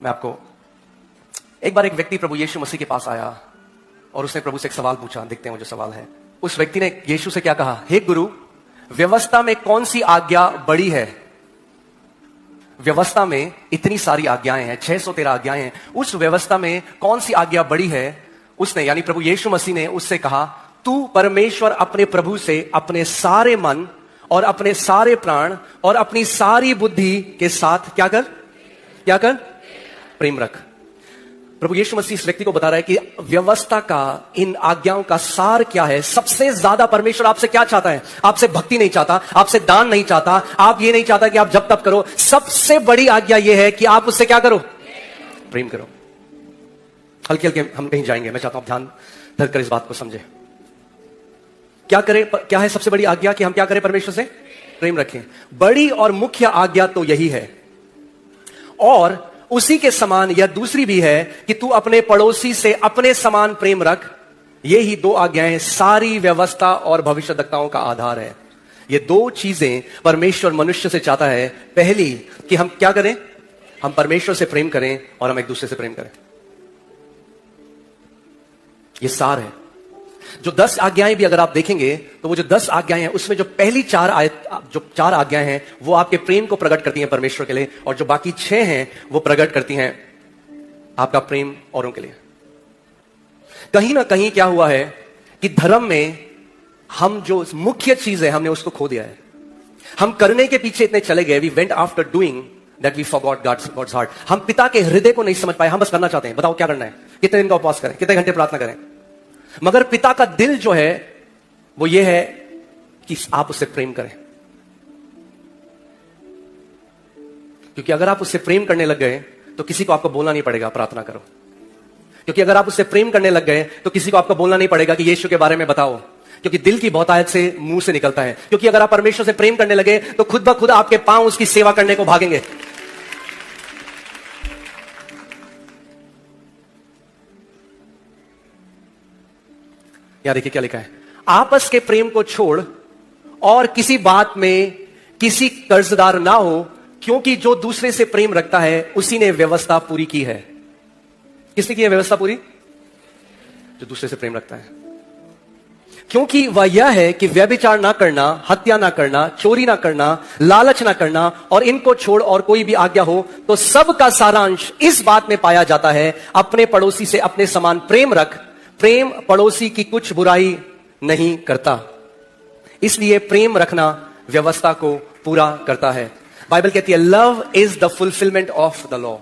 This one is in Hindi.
मैं आपको एक बार एक व्यक्ति प्रभु यीशु मसीह के पास आया और उसने प्रभु से एक सवाल पूछा। देखते हैं वो जो सवाल है। उस व्यक्ति ने यीशु से क्या कहा, हे गुरु, व्यवस्था में कौन सी आज्ञा बड़ी है? व्यवस्था में इतनी सारी आज्ञाएं हैं, 613 आज्ञाएं हैं, उस व्यवस्था में कौन सी आज्ञा बड़ी है? उसने यानी प्रभु यीशु मसीह ने उससे कहा, तू परमेश्वर अपने प्रभु से अपने सारे मन और अपने सारे प्राण और अपनी सारी बुद्धि के साथ क्या कर? प्रेम रख। प्रभु यीशु मसीह इस व्यक्ति को बता रहा है कि व्यवस्था का, इन आज्ञाओं का सार क्या है। सबसे ज्यादा परमेश्वर आपसे क्या चाहता है? आपसे भक्ति नहीं चाहता, आपसे दान नहीं चाहता, आप ये नहीं चाहता कि आप जब तब करो। सबसे बड़ी आज्ञा यह है कि आप उससे क्या करो? प्रेम करो। हल्के हल्के हम कहीं जाएंगे, मैं चाहता हूं ध्यान धरकर इस बात को समझे। क्या करें? क्या है सबसे बड़ी आज्ञा कि हम क्या करें? परमेश्वर से प्रेम रखें। बड़ी और मुख्य आज्ञा तो यही है, और उसी के समान यह दूसरी भी है कि तू अपने पड़ोसी से अपने समान प्रेम रख। ये ही दो आज्ञाएं सारी व्यवस्था और भविष्यद्वक्ताओं का आधार है। ये दो चीजें परमेश्वर मनुष्य से चाहता है। पहली कि हम क्या करें? हम परमेश्वर से प्रेम करें और हम एक दूसरे से प्रेम करें। ये सार है। जो 10 आज्ञाएं भी अगर आप देखेंगे तो वो जो 10 आज्ञाएं हैं उसमें जो पहली 4 आज्ञाएं हैं वो आपके प्रेम को प्रकट करती हैं परमेश्वर के लिए, और जो बाकी 6 हैं वो प्रकट करती हैं आपका प्रेम औरों के लिए। कहीं ना कहीं क्या हुआ है कि धर्म में हम जो मुख्य चीज है हमने उसको खो दिया है। हम करने के पीछे इतने चले गए, we went after doing that we forgot God's heart. हम पिता के हृदय को नहीं समझ पाए। हम बस करना चाहते हैं, बताओ क्या करना है, कितने दिन का उपवास करें, कितने घंटे प्रार्थना करें, मगर पिता का दिल जो है वो ये है कि आप उससे प्रेम करें। क्योंकि अगर आप उससे प्रेम करने लग गए तो किसी को आपको बोलना नहीं पड़ेगा प्रार्थना करो। क्योंकि अगर आप उससे प्रेम करने लग गए तो किसी को आपको बोलना नहीं पड़ेगा कि यीशु के बारे में बताओ, क्योंकि दिल की बहुतायत से मुंह से निकलता है। क्योंकि अगर आप परमेश्वर से प्रेम करने लगे तो खुद ब खुद आपके पांव उसकी सेवा करने को भागेंगे। यहां देखिए क्या लिखा है, आपस के प्रेम को छोड़ और किसी बात में किसी कर्जदार ना हो, क्योंकि जो दूसरे से प्रेम रखता है उसी ने व्यवस्था पूरी की है। किसने की है व्यवस्था पूरी? जो दूसरे से प्रेम रखता है। क्योंकि वह यह है कि व्यभिचार ना करना, हत्या ना करना, चोरी ना करना, लालच ना करना, और इनको छोड़ और कोई भी आज्ञा हो तो सब का सारांश इस बात में पाया जाता है, अपने पड़ोसी से अपने समान प्रेम रख। प्रेम पड़ोसी की कुछ बुराई नहीं करता। इसलिए प्रेम रखना व्यवस्था को पूरा करता है। बाइबल कहती है love is the fulfilment of the law.